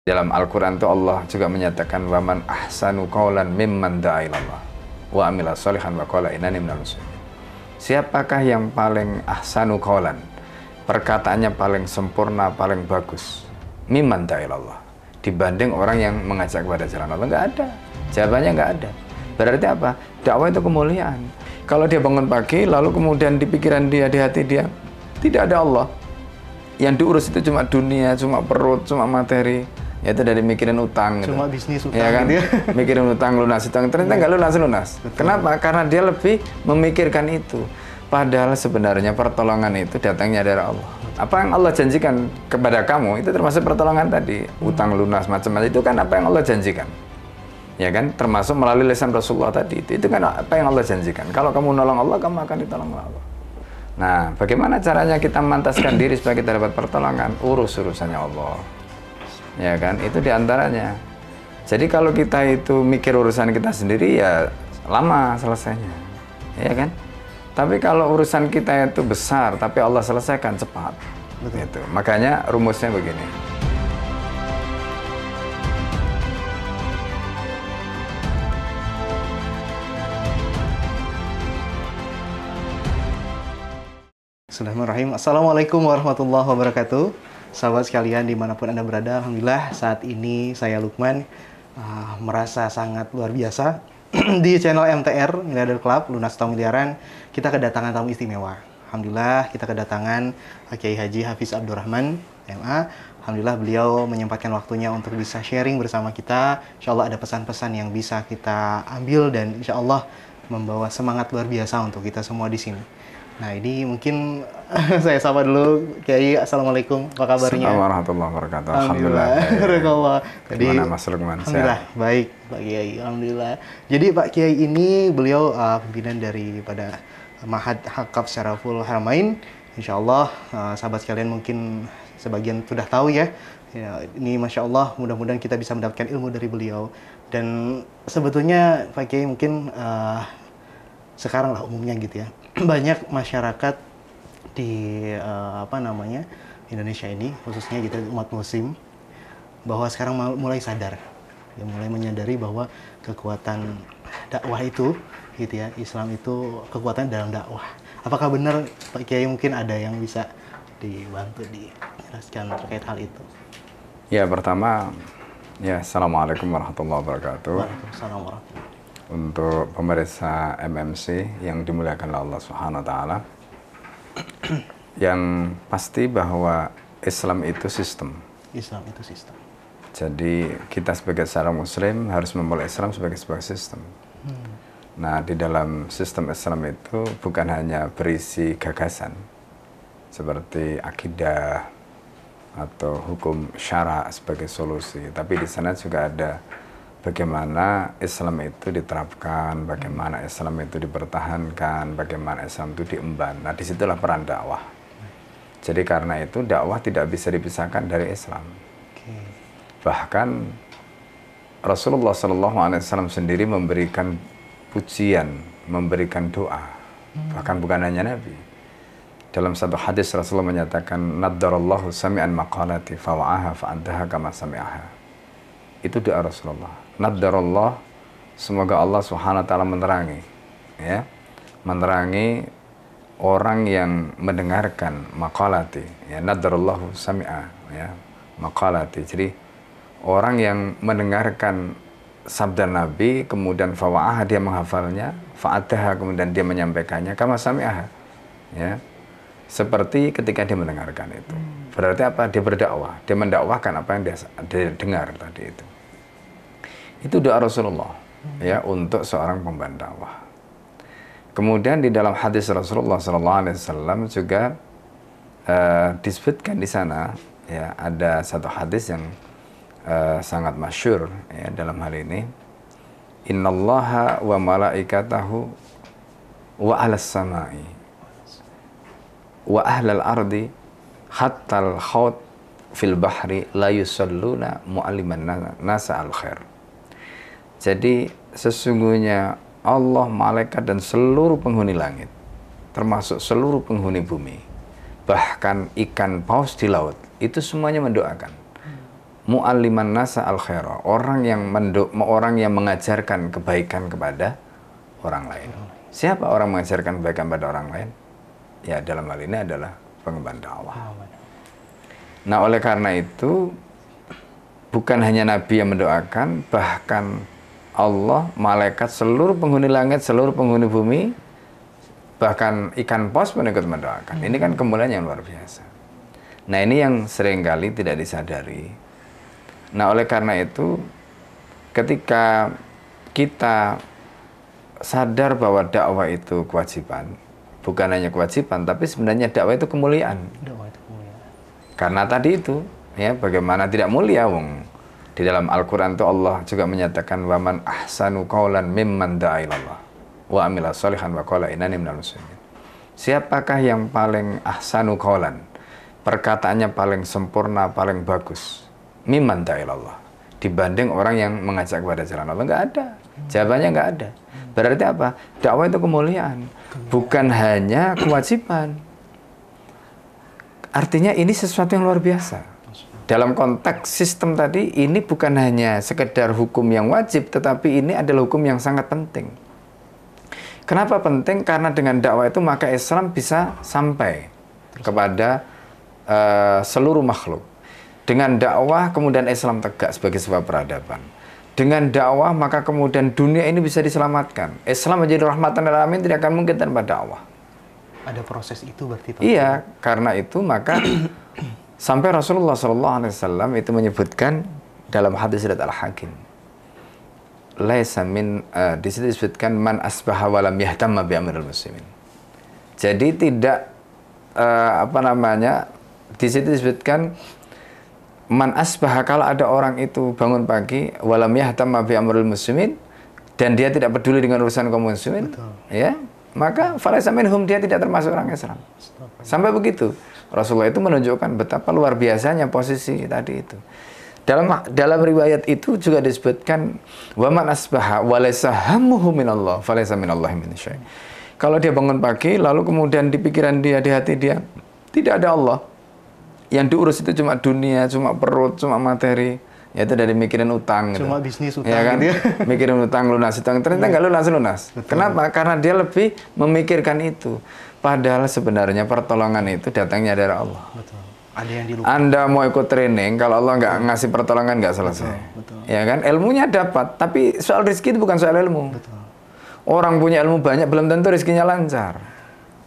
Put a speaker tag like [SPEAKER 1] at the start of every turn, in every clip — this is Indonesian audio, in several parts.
[SPEAKER 1] Dalam Al-Quran itu Allah juga menyatakan waman ahsanu qawlan mimman da'a ilallah wa amila sholihan wa qala innani minal muslimin. Siapakah yang paling ahsanu qawlan, perkataannya paling sempurna, paling bagus, mimman da'a ilallah, dibanding orang yang mengajak kepada jalan Allah? Nggak ada. Jawabannya nggak ada. Berarti apa? Dakwah itu kemuliaan. Kalau dia bangun pagi lalu kemudian di pikiran dia, di hati dia tidak ada Allah, yang diurus itu cuma dunia, cuma perut, cuma materi, yaitu dari mikirin utang,
[SPEAKER 2] cuma
[SPEAKER 1] gitu.
[SPEAKER 2] Bisnis utang,
[SPEAKER 1] ya kan?
[SPEAKER 2] gitu ya?
[SPEAKER 1] Mikirin utang, lunas utang, ternyata nggak lunas. Kenapa? Karena dia lebih memikirkan itu. Padahal sebenarnya pertolongan itu datangnya dari Allah. Apa yang Allah janjikan kepada kamu itu termasuk pertolongan tadi, utang lunas macam-macam itu kan apa yang Allah janjikan, ya kan? Termasuk melalui lisan Rasulullah tadi itu kan apa yang Allah janjikan. Kalau kamu nolong Allah, kamu akan ditolong oleh Allah. Nah, bagaimana caranya kita memantaskan diri supaya kita dapat pertolongan? Urusannya Allah. Ya kan, itu diantaranya. Jadi kalau kita itu mikir urusan kita sendiri ya lama selesainya, ya kan. Tapi kalau urusan kita itu besar tapi Allah selesaikan cepat.
[SPEAKER 2] Betul.
[SPEAKER 1] Gitu. Makanya rumusnya begini.
[SPEAKER 2] Bismillahirrahmanirrahim. Assalamualaikum warahmatullahi wabarakatuh. Sahabat sekalian dimanapun Anda berada, alhamdulillah saat ini saya Lukman merasa sangat luar biasa di channel MTR Miliarder Club Lunas Utang Miliaran. Kita kedatangan tamu istimewa. Alhamdulillah kita kedatangan Kiai Haji Hafiz Abdurrahman MA. Alhamdulillah beliau menyempatkan waktunya untuk bisa sharing bersama kita. Insya Allah ada pesan-pesan yang bisa kita ambil dan insya Allah membawa semangat luar biasa untuk kita semua di sini. Nah ini mungkin saya sapa dulu Kiai. Assalamualaikum, apa kabarnya?
[SPEAKER 1] Assalamualaikum warahmatullahi wabarakatuh.
[SPEAKER 2] Alhamdulillah. Alhamdulillah. Jadi
[SPEAKER 1] gimana Mas Lukman?
[SPEAKER 2] Alhamdulillah baik Pak Kiai. Alhamdulillah. Jadi Pak Kiai ini beliau pimpinan daripada Ma'had Hakaf Syaraful Haramain. Insya Allah sahabat sekalian mungkin sebagian sudah tahu ya. Ya, ini Masya Allah mudah-mudahan kita bisa mendapatkan ilmu dari beliau. Dan sebetulnya Pak Kiai mungkin sekarang lah umumnya gitu ya. Banyak masyarakat di Indonesia ini khususnya gitu umat muslim bahwa sekarang mulai sadar ya, mulai menyadari bahwa kekuatan dakwah itu gitu ya, Islam itu kekuatan dalam dakwah. Apakah benar Pak Kiai, mungkin ada yang bisa dibantu dijelaskan terkait hal itu?
[SPEAKER 1] Ya, pertama ya assalamualaikum warahmatullahi wabarakatuh.
[SPEAKER 2] Waalaikumsalam warahmatullahi wabarakatuh.
[SPEAKER 1] Untuk pemirsa MMC yang dimuliakan oleh Allah Subhanahu wa taala, yang pasti bahwa Islam itu sistem.
[SPEAKER 2] Islam itu sistem.
[SPEAKER 1] Jadi kita sebagai seorang muslim harus memulai Islam sebagai sebuah sistem. Nah, di dalam sistem Islam itu bukan hanya berisi gagasan seperti akidah atau hukum syara sebagai solusi, tapi di sana juga ada bagaimana Islam itu diterapkan, bagaimana Islam itu dipertahankan, bagaimana Islam itu diemban. Nah, disitulah peran dakwah. Jadi karena itu dakwah tidak bisa dipisahkan dari Islam. Bahkan Rasulullah SAW sendiri memberikan pujian, memberikan doa. Bahkan bukan hanya Nabi. Dalam satu hadis Rasulullah menyatakan, "Naddarallahu sami'an maqalati fawa'aha fa'addaha kama sami'aha." Itu doa Rasulullah. Naddarallah, semoga Allah Subhanahu wa taala menerangi, ya, menerangi orang yang mendengarkan maqalati, ya, naddarallahu sami'a, ya, maqalati. Jadi orang yang mendengarkan sabda Nabi kemudian fawa'aha, dia menghafalnya, fa'adaha, kemudian dia menyampaikannya kama sami'aha, ya, seperti ketika dia mendengarkan itu. Berarti apa? Dia berdakwah, dia mendakwahkan apa yang dia dengar tadi itu. Itu doa Rasulullah, ya, untuk seorang pembawa dakwah. Kemudian di dalam hadis Rasulullah SAW juga disebutkan di sana, ya, ada satu hadis yang sangat masyhur, ya, dalam hal ini. Innallaha wa malaikatahu wa ahlas samai wa ahlal ardi hattal khawt fil bahri la yusalluna mu'alliman nasa al khair. Jadi sesungguhnya Allah, malaikat dan seluruh penghuni langit, termasuk seluruh penghuni bumi, bahkan ikan paus di laut, itu semuanya mendoakan, mu'alliman nasa al khaira, orang yang mengajarkan kebaikan kepada orang lain. Siapa orang mengajarkan kebaikan pada orang lain? Ya, dalam hal ini adalah pengemban dakwah. Nah, oleh karena itu bukan hanya Nabi yang mendoakan, bahkan Allah, malaikat, seluruh penghuni langit, seluruh penghuni bumi, bahkan ikan paus pun ikut mendoakan. Ini kan kemuliaan yang luar biasa. Nah, ini yang seringkali tidak disadari. Nah, oleh karena itu, ketika kita sadar bahwa dakwah itu kewajiban, bukan hanya kewajiban, tapi sebenarnya dakwah itu kemuliaan. Karena tadi itu, ya, bagaimana tidak mulia, wong. Di dalam Al-Quran itu Allah juga menyatakan, waman ahsanu qawlan mimman da'a ilallah wa amila sholihan wa qala innani minal muslimin. Siapakah yang paling ahsanu qawlan? Perkataannya paling sempurna, paling bagus. Mimman da'a ilallah, dibanding orang yang mengajak kepada jalan Allah. Nggak ada. Jawabannya nggak ada. Berarti apa? Dakwah itu kemuliaan, bukan hanya kewajiban. Artinya ini sesuatu yang luar biasa. Dalam konteks sistem tadi, ini bukan hanya sekedar hukum yang wajib, tetapi ini adalah hukum yang sangat penting. Kenapa penting? Karena dengan dakwah itu maka Islam bisa sampai kepada seluruh makhluk. Dengan dakwah kemudian Islam tegak sebagai sebuah peradaban. Dengan dakwah maka kemudian dunia ini bisa diselamatkan. Islam menjadi rahmatan lil alamin tidak akan mungkin tanpa dakwah.
[SPEAKER 2] Ada proses itu berarti Pak?
[SPEAKER 1] Iya, karena itu maka sampai Rasulullah SAW itu menyebutkan dalam hadis riwayat Al-Hakim. Laisa min di situ disebutkan man asbaha wa lam yahtamma bi amril muslimin. Jadi tidak di situ disebutkan man asbaha, kalau ada orang itu bangun pagi walam yahtamma bi amril muslimin, dan dia tidak peduli dengan urusan kaum muslimin, ya, maka falaysa minhum, dia tidak termasuk orang Islam. Sampai begitu. Rasulullah itu menunjukkan betapa luar biasanya posisi tadi itu. Dalam riwayat itu juga disebutkan wa man asbaha wa laysa hammuhu minallah falaysa minallahi min syai'. Kalau dia bangun pagi lalu kemudian di pikiran dia, di hati dia tidak ada Allah, yang diurus itu cuma dunia, cuma perut, cuma materi, yaitu dari mikirin utang,
[SPEAKER 2] cuma
[SPEAKER 1] gitu.
[SPEAKER 2] Bisnis utang,
[SPEAKER 1] ya kan?
[SPEAKER 2] Gitu ya?
[SPEAKER 1] Mikirin utang, lunas utang, ternyata nggak lunas. Kenapa? Karena dia lebih memikirkan itu. Padahal sebenarnya pertolongan itu datangnya dari Allah.
[SPEAKER 2] Betul. Ada yang dilupakan.
[SPEAKER 1] Anda mau ikut training, kalau Allah nggak ngasih pertolongan nggak selesai.
[SPEAKER 2] Betul.
[SPEAKER 1] Ya kan? Ilmunya dapat, tapi soal rezeki itu bukan soal ilmu.
[SPEAKER 2] Betul.
[SPEAKER 1] Orang punya ilmu banyak belum tentu rezekinya lancar.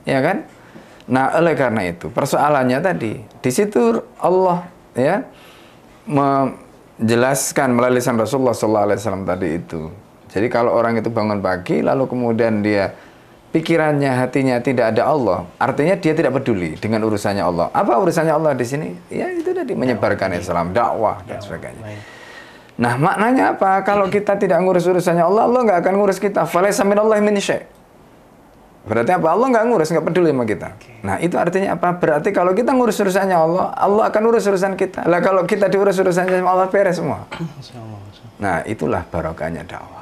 [SPEAKER 1] Ya kan? Nah, oleh karena itu persoalannya tadi di situ Allah ya menjelaskan melalui lisan Rasulullah SAW tadi itu. Jadi kalau orang itu bangun pagi lalu kemudian dia pikirannya, hatinya tidak ada Allah, artinya dia tidak peduli dengan urusannya Allah. Apa urusannya Allah di sini? Ya itu tadi, menyebarkan Islam, dakwah dan sebagainya. Nah, maknanya apa? Kalau kita tidak ngurus urusannya Allah, Allah nggak akan ngurus kita. Falaysa minallahi min syai'. Berarti apa? Allah nggak ngurus, nggak peduli sama kita. Nah, itu artinya apa? Berarti kalau kita ngurus urusannya Allah, Allah akan urus urusan kita. Lah kalau kita diurus urusannya sama Allah, beres semua. Nah, itulah barokahnya dakwah.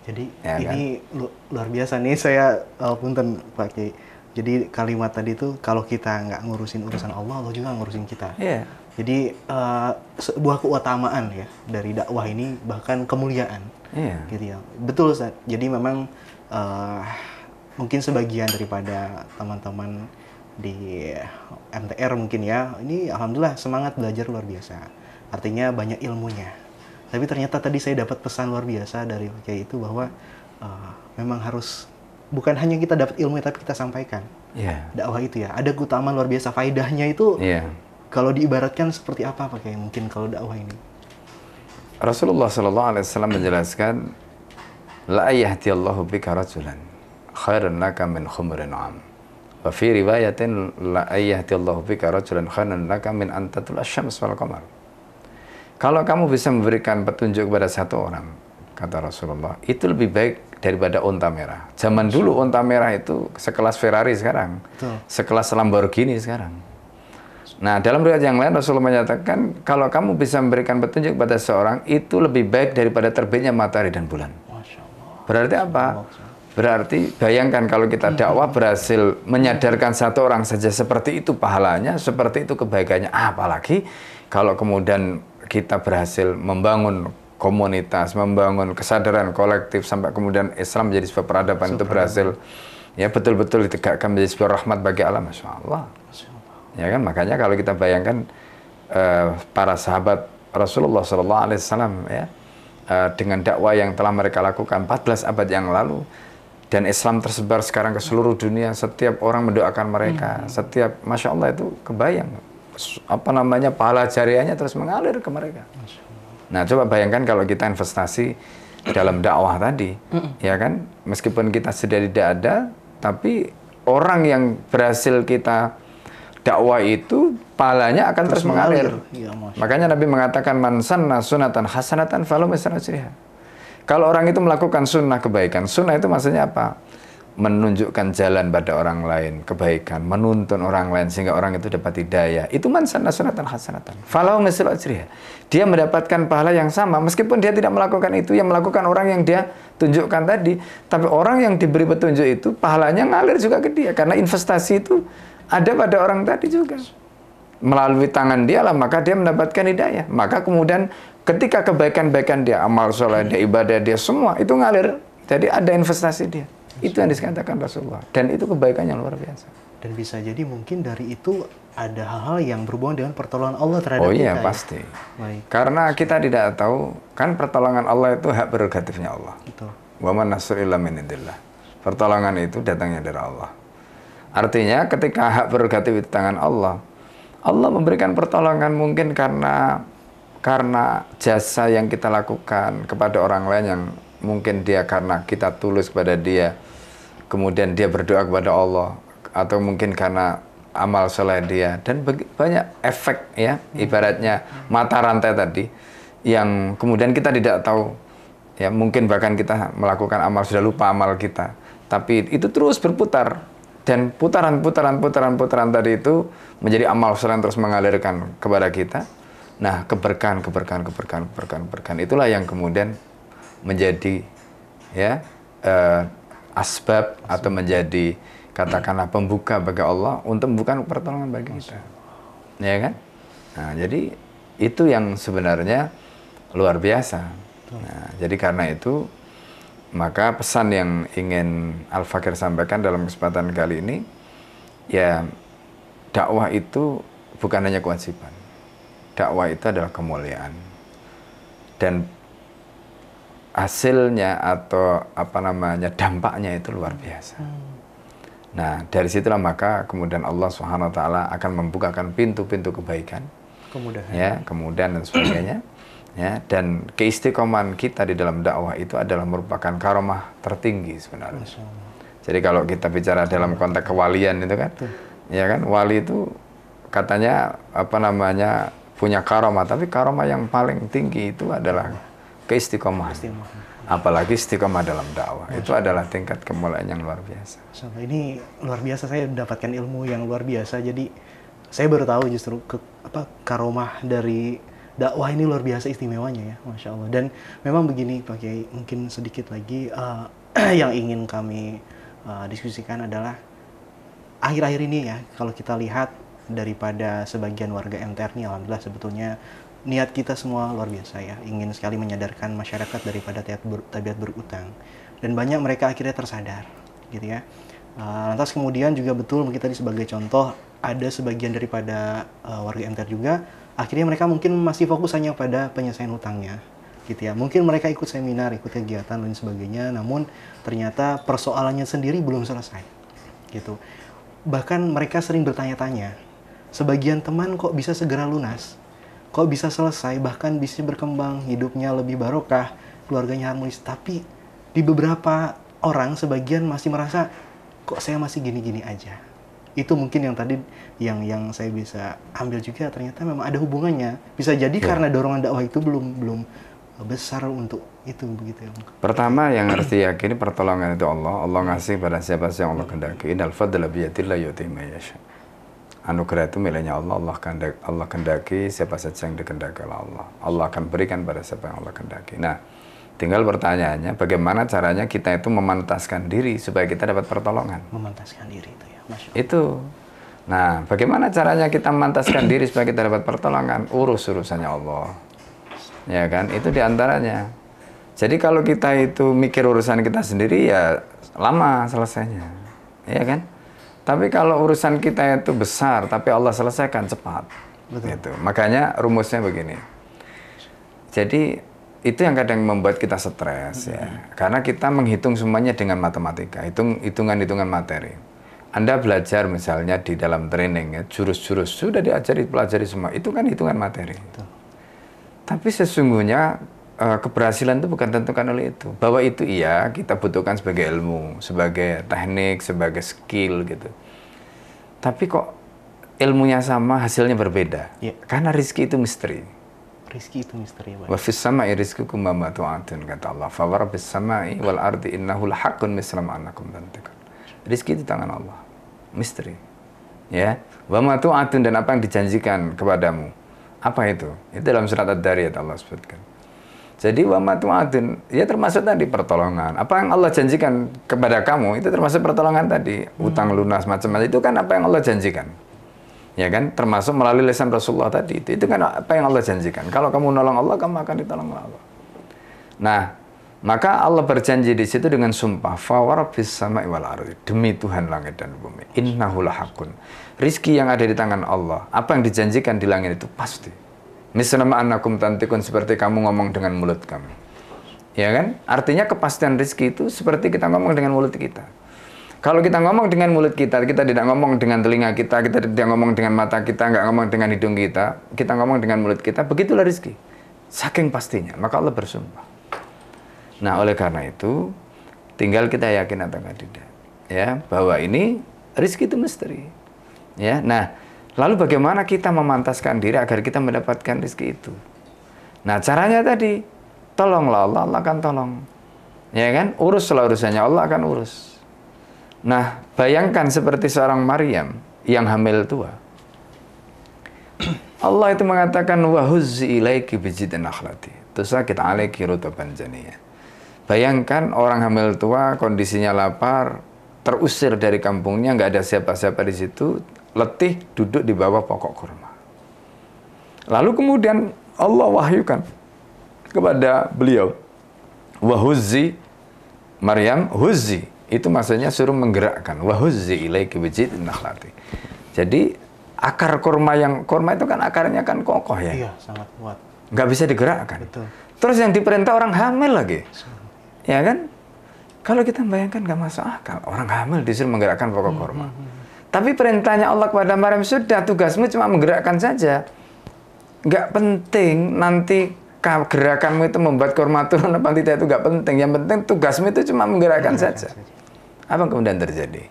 [SPEAKER 2] Jadi
[SPEAKER 1] ya,
[SPEAKER 2] ini kan? Luar biasa nih, saya punten Pak Kiai. Jadi kalimat tadi itu kalau kita nggak ngurusin urusan Allah, Allah juga ngurusin kita.
[SPEAKER 1] Iya.
[SPEAKER 2] Jadi sebuah keutamaan ya dari dakwah ini, bahkan kemuliaan.
[SPEAKER 1] Iya.
[SPEAKER 2] Gitu ya. Betul Ustaz. Jadi memang mungkin sebagian daripada teman-teman di MTR mungkin ya, ini alhamdulillah semangat belajar luar biasa. Artinya banyak ilmunya. Tapi ternyata tadi saya dapat pesan luar biasa dari Pak Kiai itu bahwa memang harus bukan hanya kita dapat ilmu tapi kita sampaikan.
[SPEAKER 1] Yeah.
[SPEAKER 2] Dakwah itu ya, ada keutamaan luar biasa, faedahnya itu.
[SPEAKER 1] Yeah.
[SPEAKER 2] Kalau diibaratkan seperti apa Pak Kiai mungkin kalau dakwah ini?
[SPEAKER 1] Rasulullah SAW menjelaskan, la yahdiyallahu bika rajulan khairun laka min khumurin 'am. Wa fi riwayatin la yahdiyallahu bika rajulan khairun laka min an tatlua asy-syams wal qamar. Kalau kamu bisa memberikan petunjuk kepada satu orang, kata Rasulullah, itu lebih baik daripada unta merah. Zaman dulu unta merah itu sekelas Ferrari sekarang. Betul. Sekelas Lamborghini sekarang. Nah, dalam riwayat yang lain Rasulullah menyatakan, kalau kamu bisa memberikan petunjuk kepada seorang, itu lebih baik daripada terbitnya matahari dan bulan. Masya Allah. Berarti apa? Berarti bayangkan kalau kita dakwah berhasil menyadarkan satu orang saja, seperti itu pahalanya, seperti itu kebaikannya. Apalagi kalau kemudian kita berhasil membangun komunitas, membangun kesadaran kolektif, sampai kemudian Islam menjadi sebuah peradaban, itu berhasil ya betul-betul ditegakkan menjadi sebuah rahmat bagi alam. Masya Allah. Ya kan, makanya kalau kita bayangkan para sahabat Rasulullah SAW ya, dengan dakwah yang telah mereka lakukan 14 abad yang lalu, dan Islam tersebar sekarang ke seluruh dunia, setiap orang mendoakan mereka, setiap, Masya Allah, itu kebayang apa namanya, pahala jariahnya terus mengalir ke mereka. Nah, coba bayangkan kalau kita investasi dalam dakwah tadi, ya kan, meskipun kita sudah tidak ada, tapi orang yang berhasil kita dakwah itu pahalanya akan terus mengalir. Ya, makanya Nabi mengatakan, man sanna sunatan hasanatan falahu mislu ajriha. Kalau orang itu melakukan sunnah kebaikan, sunnah itu maksudnya apa? Menunjukkan jalan pada orang lain, kebaikan, menuntun orang lain sehingga orang itu dapat hidayah. Itu man sanna sunatan hasanatan falahu mislu ajriha. Dia mendapatkan pahala yang sama meskipun dia tidak melakukan itu, yang melakukan orang yang dia tunjukkan tadi. Tapi orang yang diberi petunjuk itu pahalanya ngalir juga ke dia, karena investasi itu ada pada orang tadi juga. Melalui tangan dia lah, maka dia mendapatkan hidayah. Maka kemudian ketika kebaikan-baikan dia, amal soleh dia, ibadah dia, semua itu ngalir. Jadi ada investasi dia. Itu yang dikatakan Rasulullah. Dan itu kebaikan yang luar biasa.
[SPEAKER 2] Dan bisa jadi mungkin dari itu ada hal-hal yang berhubungan dengan pertolongan Allah terhadap kita.
[SPEAKER 1] Oh iya, pasti.
[SPEAKER 2] Baik.
[SPEAKER 1] Karena kita tidak tahu, kan pertolongan Allah itu hak prerogatifnya Allah.
[SPEAKER 2] Betul.
[SPEAKER 1] Wa man nasru illa min indillah. Pertolongan itu datangnya dari Allah. Artinya ketika hak prerogatif di tangan Allah, Allah memberikan pertolongan mungkin karena jasa yang kita lakukan kepada orang lain, yang mungkin dia karena kita tulus kepada dia, kemudian dia berdoa kepada Allah, atau mungkin karena amal soleh dia, dan banyak efek ya, ibaratnya mata rantai tadi, yang kemudian kita tidak tahu ya, mungkin bahkan kita melakukan amal sudah lupa amal kita, tapi itu terus berputar. Dan putaran tadi itu menjadi amal soleh terus mengalirkan kepada kita. Nah, keberkahan itulah yang kemudian menjadi ya asbab atau menjadi katakanlah pembuka bagi Allah untuk membuka pertolongan bagi kita. Ya kan? Nah, jadi itu yang sebenarnya luar biasa. Nah, jadi karena itu, maka pesan yang ingin Al-Fakir sampaikan dalam kesempatan kali ini, ya dakwah itu bukan hanya kewajiban. Dakwah itu adalah kemuliaan. Dan hasilnya atau apa namanya, dampaknya itu luar biasa. Nah, dari situlah maka kemudian Allah Subhanahu wa taala akan membukakan pintu-pintu kebaikan. Kemudahan. Ya, kemudahan dan sebagainya. Ya, dan keistiqomahan kita di dalam dakwah itu adalah merupakan karomah tertinggi sebenarnya. Jadi kalau kita bicara dalam konteks kewalian itu kan, ya kan, wali itu katanya apa namanya, punya karomah, tapi karomah yang paling tinggi itu adalah keistiqomahan. Apalagi istiqomah dalam dakwah, itu adalah tingkat kemuliaan yang luar biasa.
[SPEAKER 2] Ini luar biasa, saya mendapatkan ilmu yang luar biasa. Jadi saya baru tahu justru karomah dari dakwah ini luar biasa istimewanya ya, Masya Allah. Dan memang begini Pak Kiai, mungkin sedikit lagi yang ingin kami diskusikan adalah akhir-akhir ini ya, kalau kita lihat daripada sebagian warga MTR ini, alhamdulillah sebetulnya niat kita semua luar biasa ya, ingin sekali menyadarkan masyarakat daripada tabiat berutang, dan banyak mereka akhirnya tersadar gitu ya. Lantas kemudian juga betul kita sebagai contoh, ada sebagian daripada warga MTR juga akhirnya mereka mungkin masih fokus hanya pada penyelesaian hutangnya gitu ya. Mungkin mereka ikut seminar, ikut kegiatan dan sebagainya, namun ternyata persoalannya sendiri belum selesai gitu. Bahkan mereka sering bertanya-tanya, sebagian teman kok bisa segera lunas, kok bisa selesai, bahkan bisa berkembang, hidupnya lebih barokah, keluarganya harmonis. Tapi di beberapa orang, sebagian masih merasa, kok saya masih gini-gini aja. Itu mungkin yang tadi yang saya bisa ambil juga, ternyata memang ada hubungannya. Bisa jadi karena dorongan dakwah itu belum besar untuk itu, begitu ya.
[SPEAKER 1] Pertama yang harus diyakini, pertolongan itu Allah. Allah ngasih pada siapa yang Allah kehendaki. Innal fadla biyadillah yu'tihi man yasha. Anugerah itu miliknya Allah. Allah kehendaki siapa saja yang dikehendaki oleh Allah. Allah akan berikan pada siapa yang Allah kehendaki. Nah, tinggal pertanyaannya, bagaimana caranya kita itu memantaskan diri supaya kita dapat pertolongan.
[SPEAKER 2] Memantaskan diri itu ya, Masya Allah.
[SPEAKER 1] Itu. Nah, bagaimana caranya kita memantaskan diri supaya kita dapat pertolongan? Urusannya Allah. Ya kan? Itu diantaranya. Jadi kalau kita itu mikir urusan kita sendiri ya lama selesainya. Ya kan? Tapi kalau urusan kita itu besar, tapi Allah selesaikan cepat.
[SPEAKER 2] Betul.
[SPEAKER 1] Gitu. Makanya rumusnya begini. Jadi itu yang kadang membuat kita stres ya. Karena kita menghitung semuanya dengan matematika, hitungan-hitungan materi. Anda belajar misalnya di dalam training ya, jurus-jurus sudah pelajari semua, itu kan hitungan materi.
[SPEAKER 2] Betul.
[SPEAKER 1] Tapi sesungguhnya keberhasilan itu bukan tentukan oleh itu. Bahwa itu iya kita butuhkan sebagai ilmu, sebagai teknik, sebagai skill gitu. Tapi kok ilmunya sama, hasilnya berbeda.
[SPEAKER 2] Ya.
[SPEAKER 1] Karena rezeki itu misteri.
[SPEAKER 2] Rezeki itu misteri, Pak.
[SPEAKER 1] Wa fis sama'i rizqukum wa ma tu'adun, kata Allah. Fa warabbis sama'i wal ardi innahu lahaqqun misla ma annakum tantiqun. Rezeki di tangan Allah. Misteri. Ya. Wa ma tu'adun, dan apa yang dijanjikan kepadamu. Apa itu? Itu dalam surat Ad-Dariyat Allah sebutkan. Jadi wa ma tu'adun, ya termasuk tadi pertolongan. Apa yang Allah janjikan kepada kamu itu termasuk pertolongan tadi. Utang lunas macam-macam itu kan apa yang Allah janjikan. Ya kan, termasuk melalui lisan Rasulullah tadi itu kan apa yang Allah janjikan. Kalau kamu nolong Allah, kamu akan ditolong oleh Allah. Nah, maka Allah berjanji di situ dengan sumpah, fa warabbis sama'i wal ardi, demi Tuhan langit dan bumi, innahu lahaqqun. Rizki yang ada di tangan Allah, apa yang dijanjikan di langit itu pasti. Misla ma annakum tantiqun, seperti kamu ngomong dengan mulut kamu. Ya kan? Artinya kepastian rizki itu seperti kita ngomong dengan mulut kita. Kalau kita ngomong dengan mulut kita, kita tidak ngomong dengan telinga kita tidak ngomong dengan mata kita, nggak ngomong dengan hidung kita ngomong dengan mulut kita, begitulah rezeki. Saking pastinya, maka Allah bersumpah. Nah, oleh karena itu, tinggal kita yakin atau tidak. Ya, bahwa ini rezeki itu misteri. Ya, nah, lalu bagaimana kita memantaskan diri agar kita mendapatkan rezeki itu? Nah, caranya tadi, tolonglah Allah, Allah akan tolong. Ya kan? Uruslah urusannya, Allah akan urus. Nah, bayangkan seperti seorang Maryam yang hamil tua. Allah itu mengatakan wa huzzi ilaiki bijidin nakhlati tusaqit alaiki rutaban janiyya. Bayangkan orang hamil tua, kondisinya lapar, terusir dari kampungnya, nggak ada siapa-siapa di situ, letih duduk di bawah pokok kurma. Lalu kemudian Allah wahyukan kepada beliau, wa huzzi Maryam, huzzi itu maksudnya suruh menggerakkan, wa huzzi ilaiki bijidin nakhlati. Jadi akar kurma itu kan akarnya kan kokoh ya.
[SPEAKER 2] Iya, sangat kuat.
[SPEAKER 1] Nggak bisa digerakkan.
[SPEAKER 2] Betul.
[SPEAKER 1] Terus yang diperintah orang hamil lagi. Ya kan? Kalau kita bayangkan nggak masuk akal. Orang hamil disuruh menggerakkan pokok kurma. Tapi perintahnya Allah kepada Maryam, sudah tugasmu cuma menggerakkan saja. Nggak penting nanti gerakanmu itu membuat kurma turun apa tidak, itu nggak penting. Yang penting tugasmu itu cuma menggerakkan saja. Apa yang kemudian terjadi?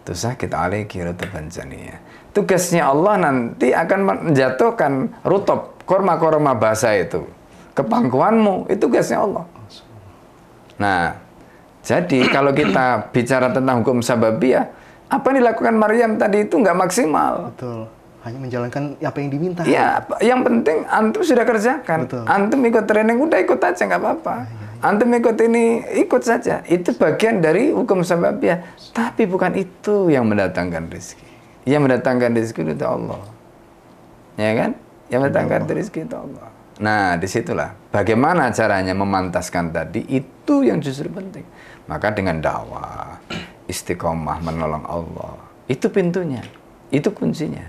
[SPEAKER 1] Tusaqit alaiki rutaban janiyya. Tugasnya Allah nanti akan menjatuhkan rutub, kurma-kurma basah itu ke pangkuanmu. Itu tugasnya Allah. Nah, jadi kalau kita bicara tentang hukum sababiyah, apa yang dilakukan Maryam tadi itu nggak maksimal.
[SPEAKER 2] Betul. Hanya menjalankan apa yang diminta.
[SPEAKER 1] Ya, yang penting antum sudah kerjakan.
[SPEAKER 2] Betul.
[SPEAKER 1] Antum ikut training, udah ikut aja, nggak apa-apa. Antum ikut ini, ikut saja. Itu bagian dari hukum sababiyah. Tapi bukan itu yang mendatangkan rezeki. Yang mendatangkan rezeki itu Allah. Ya kan? Yang mendatangkan rezeki itu Allah. Nah, disitulah bagaimana caranya memantaskan tadi, itu yang justru penting. Maka dengan dakwah, istiqomah, menolong Allah, itu pintunya, itu kuncinya.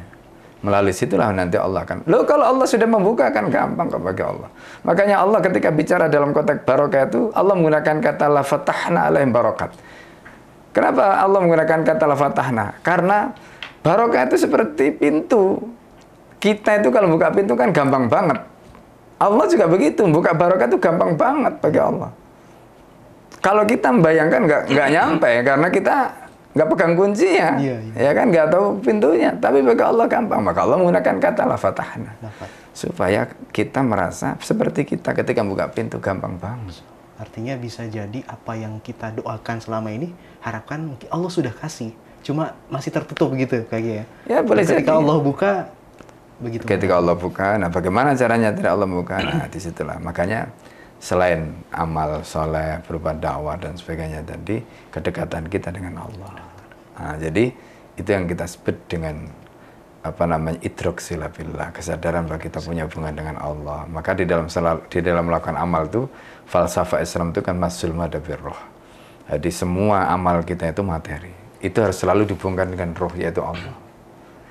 [SPEAKER 1] Melalui situlah nanti Allah akan. Loh, kalau Allah sudah membuka kan gampang kok bagi Allah. Makanya Allah ketika bicara dalam konteks barokah itu, Allah menggunakan kata la fatahna alaihim barokat. Kenapa Allah menggunakan kata la fatahna? Karena barokah itu seperti pintu. Kita itu kalau buka pintu kan gampang banget. Allah juga begitu, buka barokah itu gampang banget bagi Allah. Kalau kita membayangkan nggak nyampe, karena kita nggak pegang kuncinya, ya kan, nggak tahu pintunya. Tapi bagi Allah gampang. Maka Allah menggunakan kata la fatahna supaya kita merasa seperti kita ketika buka pintu gampang banget.
[SPEAKER 2] Artinya bisa jadi apa yang kita doakan selama ini, harapkan mungkin Allah sudah kasih, cuma masih tertutup begitu kayaknya.
[SPEAKER 1] Ya boleh jadi.
[SPEAKER 2] Ketika Allah buka, begitu.
[SPEAKER 1] Ketika Allah buka, nah bagaimana caranya tidak Allah buka? Nah disitulah. Makanya selain amal soleh berupa dakwah dan sebagainya tadi, kedekatan kita dengan Allah. Nah, jadi itu yang kita sebut dengan apa namanya, idroksila billah, kesadaran bahwa kita punya hubungan dengan Allah. Maka di dalam melakukan amal itu, falsafah Islam itu kan masul madabir roh. Jadi semua amal kita itu materi. Itu harus selalu dihubungkan dengan roh, yaitu Allah.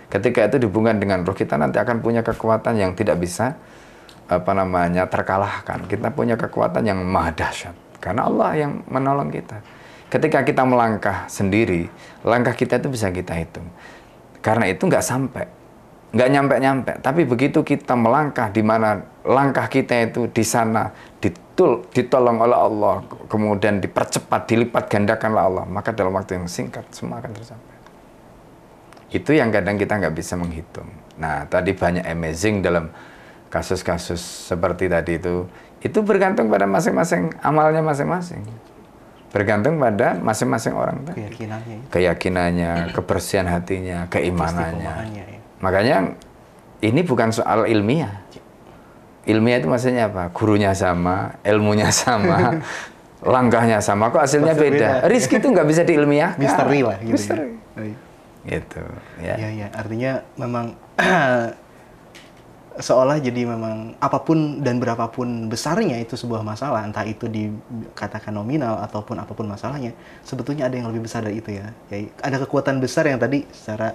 [SPEAKER 1] Ketika itu dihubungkan dengan roh, kita nanti akan punya kekuatan yang tidak bisa apa namanya terkalahkan. Kita punya kekuatan yang maha dahsyat karena Allah yang menolong kita. Ketika kita melangkah sendiri, langkah kita itu bisa kita hitung. Karena itu nggak sampai, nggak nyampe-nyampe. Tapi begitu kita melangkah di mana langkah kita itu di sana ditolong oleh Allah, kemudian dipercepat, dilipat gandakanlah Allah, maka dalam waktu yang singkat semua akan tercapai. Itu yang kadang kita nggak bisa menghitung. Nah, tadi banyak amazing dalam kasus-kasus seperti tadi itu bergantung pada masing-masing amalnya masing-masing. Bergantung pada masing-masing orang tadi. Keyakinannya, kebersihan hatinya, keimanannya. Ya. Makanya ini bukan soal ilmiah. Ilmiah itu maksudnya apa? Gurunya sama, ilmunya sama, langkahnya sama, kok hasilnya beda. Rizki itu nggak bisa diilmiahkan.
[SPEAKER 2] Misteri lah. Gitu.
[SPEAKER 1] Misteri.
[SPEAKER 2] Ya.
[SPEAKER 1] Gitu. Ya.
[SPEAKER 2] Ya. Artinya memang seolah jadi memang apapun dan berapapun besarnya itu sebuah masalah, entah itu dikatakan nominal ataupun apapun masalahnya, sebetulnya ada yang lebih besar dari itu ya. Ada kekuatan besar yang tadi secara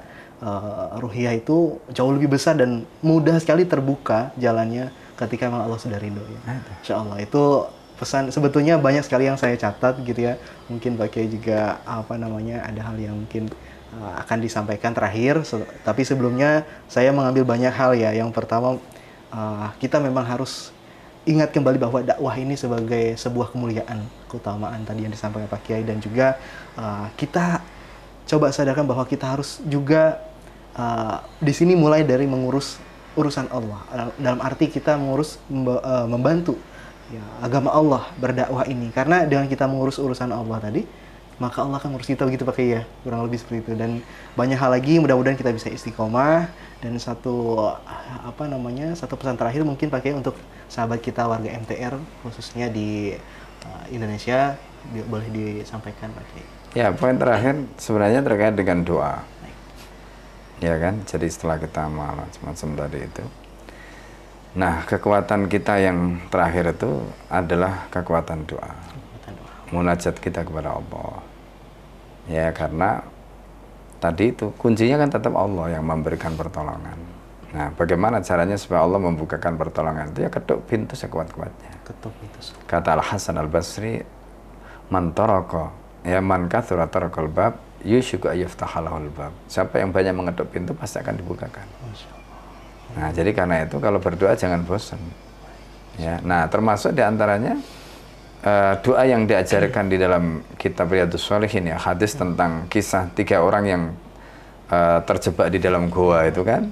[SPEAKER 2] ruhiyah itu jauh lebih besar dan mudah sekali terbuka jalannya ketika memang Allah sudah ridho ya. Insya Allah itu pesan sebetulnya banyak sekali yang saya catat gitu ya. Mungkin Pak Kiai juga ada hal yang mungkin akan disampaikan terakhir, tapi sebelumnya saya mengambil banyak hal ya. Yang pertama, kita memang harus ingat kembali bahwa dakwah ini sebagai sebuah kemuliaan, keutamaan tadi yang disampaikan Pak Kiai, dan juga kita coba sadarkan bahwa kita harus juga di sini mulai dari mengurus urusan Allah, dalam arti kita membantu ya, agama Allah berdakwah ini, karena dengan kita mengurus urusan Allah tadi, maka Allah akan ngurus kita, begitu Pak Kiai ya, kurang lebih seperti itu. Dan banyak hal lagi, mudah-mudahan kita bisa istiqomah. Dan satu pesan terakhir mungkin Pak Kiai untuk sahabat kita warga MTR khususnya di Indonesia, boleh disampaikan Pak Kiai.
[SPEAKER 1] Ya, poin terakhir sebenarnya terkait dengan doa. Ya kan, jadi setelah kita macam tadi itu, nah kekuatan kita yang terakhir itu adalah kekuatan doa. Munajat kita kepada Allah ya, karena tadi itu kuncinya kan tetap Allah yang memberikan pertolongan. Nah, bagaimana caranya supaya Allah membukakan pertolongan itu? Ya ketuk pintu sekuat-kuatnya. Ketuk pintu. Kata Al Hasan Al Basri, man taraka ya man katsura tarakal bab yusyku ayyaftahalahul bab. Siapa yang banyak mengetuk pintu pasti akan dibukakan. Nah, jadi karena itu kalau berdoa jangan bosan. Ya, nah termasuk diantaranya doa yang diajarkan di dalam kitab Riyadhus Shalihin ya, hadis tentang kisah 3 orang yang terjebak di dalam goa itu kan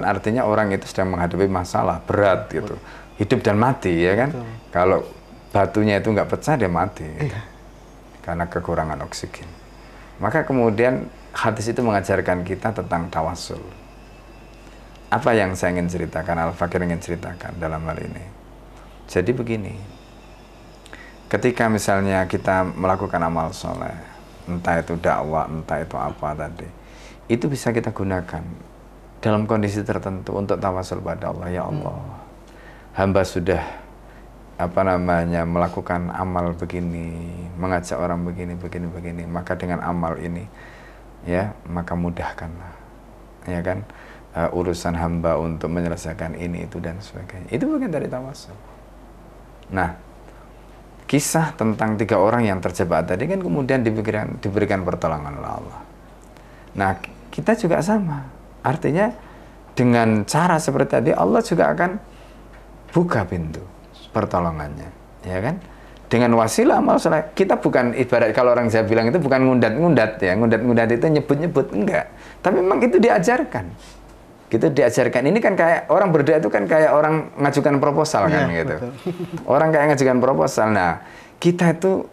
[SPEAKER 1] artinya orang itu sedang menghadapi masalah berat gitu, hidup dan mati ya kan. Kalau batunya itu nggak pecah dia mati gitu. Karena kekurangan oksigen. Maka kemudian hadis itu mengajarkan kita tentang tawasul. Apa yang saya ingin ceritakan, Al-Fakir ingin ceritakan dalam hal ini. Jadi begini, ketika misalnya kita melakukan amal soleh, entah itu dakwah, entah itu apa tadi, itu bisa kita gunakan dalam kondisi tertentu untuk tawasul pada Allah. Ya Allah, hamba sudah melakukan amal begini, mengajak orang begini, maka dengan amal ini ya, maka mudahkanlah ya kan urusan hamba untuk menyelesaikan ini itu dan sebagainya. Itu bagian dari tawasul. Nah, kisah tentang 3 orang yang terjebak tadi kan kemudian diberikan pertolongan oleh Allah. Nah, kita juga sama. Artinya dengan cara seperti tadi Allah juga akan buka pintu pertolongannya, ya kan? Dengan wasilah amal soleh. Kita bukan ibarat kalau orang Jawa bilang itu bukan ngundat-ngundat ya. Ngundat-ngundat itu nyebut-nyebut, enggak. Tapi memang itu diajarkan. Gitu diajarkan. Ini kan kayak orang berdoa itu kan kayak orang ngajukan proposal kan ya, gitu. Betul. Orang kayak ngajukan proposal. Nah, kita itu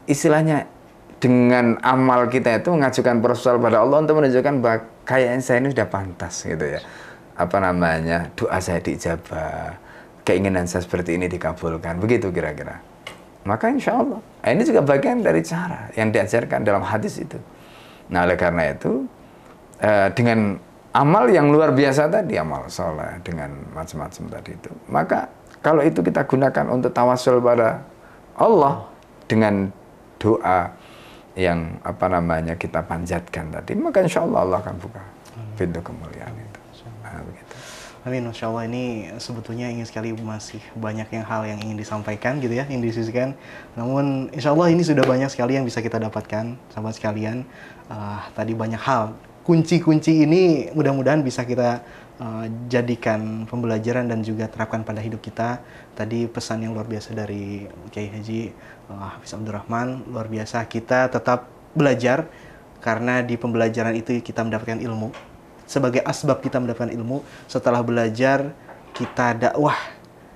[SPEAKER 1] istilahnya dengan amal kita itu mengajukan proposal pada Allah untuk menunjukkan bahwa kayaknya saya ini sudah pantas gitu ya. Doa saya diijabah, keinginan saya seperti ini dikabulkan. Begitu kira-kira. Maka insya Allah. Ini juga bagian dari cara yang diajarkan dalam hadis itu. Nah, oleh karena itu dengan amal yang luar biasa tadi, amal soleh dengan macam-macam tadi itu. Maka kalau itu kita gunakan untuk tawasul pada Allah dengan doa yang kita panjatkan tadi, maka insya Allah Allah akan buka pintu kemuliaan itu. Nah, begitu.
[SPEAKER 2] Amin, Masya Allah. Ini sebetulnya ingin sekali, masih banyak hal yang ingin disampaikan gitu ya, ingin diskusikan. Namun insya Allah ini sudah banyak sekali yang bisa kita dapatkan, sahabat sekalian. Tadi banyak hal, kunci-kunci ini mudah-mudahan bisa kita jadikan pembelajaran dan juga terapkan pada hidup kita. Tadi pesan yang luar biasa dari Kiai Haji Hafiz Abdul Rahman, luar biasa. Kita tetap belajar, karena di pembelajaran itu kita mendapatkan ilmu. Sebagai asbab kita mendapatkan ilmu, setelah belajar kita dakwah,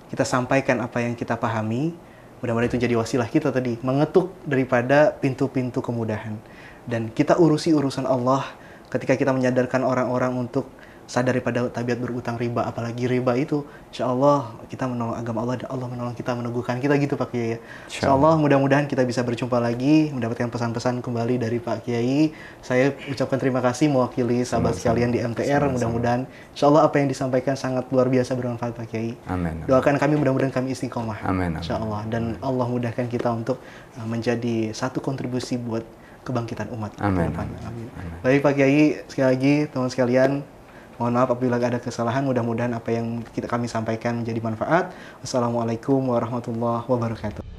[SPEAKER 2] kita sampaikan apa yang kita pahami. Mudah-mudahan itu jadi wasilah kita tadi, mengetuk daripada pintu-pintu kemudahan. Dan kita urusi urusan Allah ketika kita menyadarkan orang-orang untuk sadar daripada tabiat berutang riba, apalagi riba itu insya Allah kita menolong agama Allah dan Allah menolong kita, meneguhkan kita gitu Pak Kiai ya. Insya Allah mudah-mudahan kita bisa berjumpa lagi, mendapatkan pesan-pesan kembali dari Pak Kiai. Saya ucapkan terima kasih mewakili sahabat sekalian di MTR. Mudah-mudahan insya Allah apa yang disampaikan sangat luar biasa bermanfaat Pak Kiai.
[SPEAKER 1] Amin.
[SPEAKER 2] Doakan kami mudah-mudahan kami istiqomah.
[SPEAKER 1] Amin.
[SPEAKER 2] Insya Allah. Dan Allah mudahkan kita untuk menjadi satu kontribusi buat kebangkitan umat.
[SPEAKER 1] Amin.
[SPEAKER 2] Amin. Baik Pak Kiai, sekali lagi teman sekalian, mohon maaf apabila ada kesalahan. Mudah-mudahan apa yang kami sampaikan menjadi manfaat. Wassalamualaikum warahmatullahi wabarakatuh.